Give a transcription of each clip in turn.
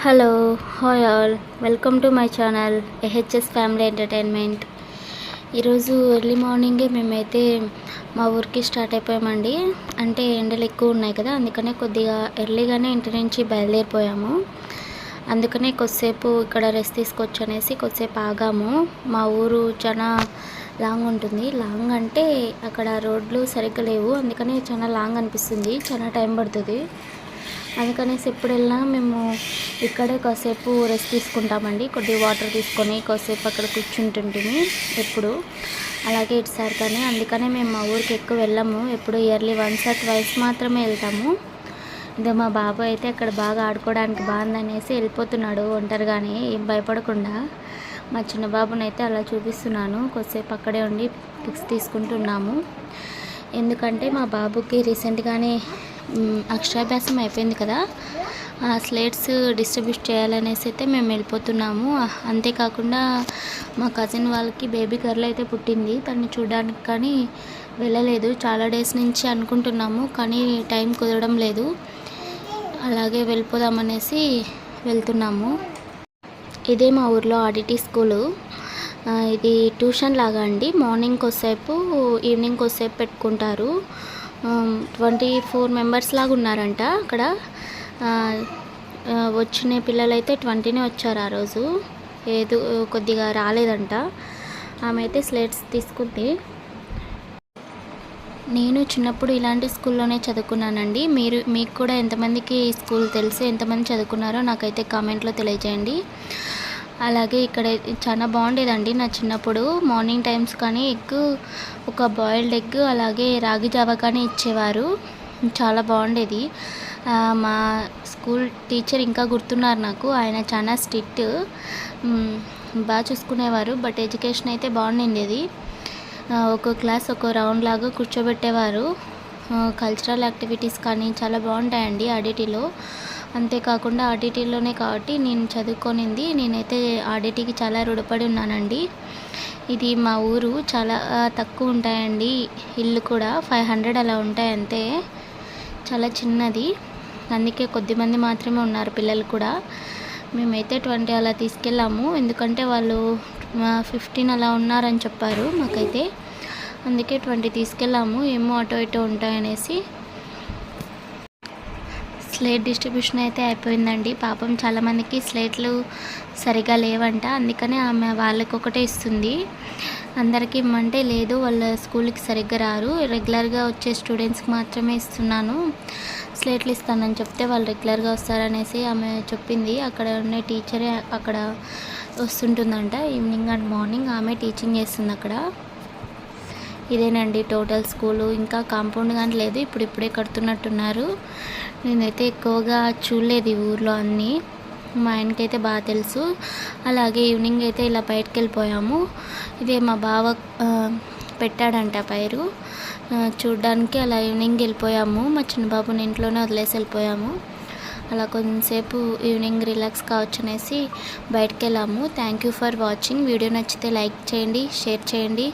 Hello hi all, welcome to my channel AHS family entertainment. ఈరోజు early మార్నింగే మేమైతే మా ఊరికి స్టార్ట్ అయిపోయామండి. అంటే ఎండలు ఎక్కువ ఉన్నాయి కదా, అందుకనే కొద్దిగా ఎర్లీగానే ఇంటి నుంచి బయలుదేరిపోయాము. అందుకనే కొద్దిసేపు ఇక్కడ రెస్ట్ తీసుకోవచ్చు అనేసి కొద్దిసేపు ఆగాము. మా ఊరు చాలా లాంగ్ ఉంటుంది. లాంగ్ అంటే అక్కడ రోడ్లు సరిగ్గా లేవు, అందుకని చాలా లాంగ్ అనిపిస్తుంది, చాలా టైం పడుతుంది. అందుకనేసి ఎప్పుడు వెళ్ళినా మేము ఇక్కడే కాసేపు రెస్ట్ తీసుకుంటామండి. కొద్దిగా వాటర్ తీసుకొని కాసేపు అక్కడ కూర్చుంటుంటిమి ఎప్పుడు. అలాగే ఇటుసారి కానీ అందుకనే మేము మా ఊరికి ఎక్కువ వెళ్ళాము. ఎప్పుడు ఇయర్లీ వన్స్ ఆర్ ట్వైస్ మాత్రమే వెళ్తాము. ఇదే మా బాబు అయితే అక్కడ బాగా ఆడుకోవడానికి బాగుందనేసి వెళ్ళిపోతున్నాడు ఒంటరిగానే, ఏం భయపడకుండా. మా చిన్న బాబునైతే అలా చూపిస్తున్నాను. కొద్దిసేపు అక్కడే ఉండి పిక్స్ తీసుకుంటున్నాము. ఎందుకంటే మా బాబుకి రీసెంట్గానే అక్షరాభ్యాసం అయిపోయింది కదా, ఆ స్లేట్స్ డిస్ట్రిబ్యూట్ చేయాలనేసి అయితే మేము వెళ్ళిపోతున్నాము. అంతేకాకుండా మా కజిన్ వాళ్ళకి బేబీ గర్ల్ అయితే పుట్టింది, తన్ని చూడడానికి కానీ వెళ్ళలేదు. చాలా డేస్ నుంచి అనుకుంటున్నాము కానీ టైం కుదరడం లేదు. అలాగే వెళ్ళిపోదామనేసి వెళ్తున్నాము. ఇదే మా ఊర్లో ఆడిటీ స్కూలు. ఇది ట్యూషన్ లాగా అండి. మార్నింగ్ కొద్దిసేపు ఈవినింగ్ కొద్దిసేపు పెట్టుకుంటారు. 24 మెంబర్స్ లాగా ఉన్నారంట అక్కడ. వచ్చిన పిల్లలైతే 20నే వచ్చారు ఆ రోజు. ఏదో కొద్దిగా రాలేదంట. ఆమె అయితే స్లేట్స్ తీసుకుంది. నేను చిన్నప్పుడు ఇలాంటి స్కూల్లోనే చదువుకున్నానండి. మీకు కూడా ఎంతమందికి ఈ స్కూల్ తెలుసు, ఎంతమంది చదువుకున్నారో నాకైతే కామెంట్లో తెలియజేయండి. అలాగే ఇక్కడ చాలా బాగుండేదండి నా చిన్నప్పుడు. మార్నింగ్ టైమ్స్ కానీ ఒక బాయిల్డ్ ఎగ్ అలాగే రాగి జావా కానీ ఇచ్చేవారు. చాలా బాగుండేది. మా స్కూల్ టీచర్ ఇంకా గుర్తున్నారు నాకు. ఆయన చాలా స్ట్రిక్ట్, బాగా చూసుకునేవారు. బట్ ఎడ్యుకేషన్ అయితే బాగుండేది. ఒక్కో క్లాస్ ఒక్కో రౌండ్ లాగా కూర్చోబెట్టేవారు. కల్చరల్ యాక్టివిటీస్ కానీ చాలా బాగుంటాయండి ఆడిటీలో. అంతేకాకుండా ఆడిటీలోనే కాబట్టి నేను చదువుకొనింది. నేనైతే ఆడిటీకి చాలా రుణపడి ఉన్నానండి. ఇది మా ఊరు, చాలా తక్కువ ఉంటాయండి ఇల్లు కూడా, 500 అలా ఉంటాయి అంతే. చాలా చిన్నది, అందుకే కొద్దిమంది మాత్రమే ఉన్నారు పిల్లలు కూడా. మేమైతే 20 అలా తీసుకెళ్ళాము, ఎందుకంటే వాళ్ళు 15 అలా ఉన్నారని చెప్పారు మాకైతే. అందుకే 20 తీసుకెళ్ళాము. ఏమో అటో ఇటో ఉంటాయనేసి. స్లేట్ డిస్ట్రిబ్యూషన్ అయితే అయిపోయిందండి. పాపం చాలామందికి స్లేట్లు సరిగా లేవంట, అందుకనే ఆమె వాళ్ళకి ఒకటే ఇస్తుంది. అందరికీ ఇమ్మంటే లేదు, వాళ్ళ స్కూల్కి సరిగ్గా రారు, రెగ్యులర్గా వచ్చే స్టూడెంట్స్కి మాత్రమే ఇస్తున్నాను, స్లేట్లు ఇస్తానని చెప్తే వాళ్ళు రెగ్యులర్గా వస్తారనేసి ఆమె చెప్పింది. అక్కడ ఉన్న టీచరే అక్కడ వస్తుంటుందంట ఈవినింగ్ అండ్ మార్నింగ్. ఆమె టీచింగ్ చేస్తుంది అక్కడ. ఇదేనండి టోటల్ స్కూలు. ఇంకా కాంపౌండ్ కానీ లేదు, ఇప్పుడే కడుతున్నట్టున్నారు. నేనైతే ఎక్కువగా చూడలేదు ఈ ఊర్లో అన్నీ, మా ఆయనకైతే బాగా తెలుసు. అలాగే ఈవినింగ్ అయితే ఇలా బయటకు వెళ్ళిపోయాము. ఇదే మా బావ పెట్టాడంట పైరు చూడ్డానికి. అలా ఈవినింగ్ వెళ్ళిపోయాము. మా చిన్న బాబుని ఇంట్లోనే వదిలేసి వెళ్ళిపోయాము. అలా కొంచెంసేపు ఈవినింగ్ రిలాక్స్ కావచ్చు అనేసి బయటకు వెళ్ళాము. Thank you for watching. Video నచ్చితే లైక్ చేయండి, షేర్ చేయండి,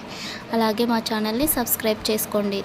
అలాగే మా ఛానల్ని సబ్స్క్రైబ్ చేసుకోండి.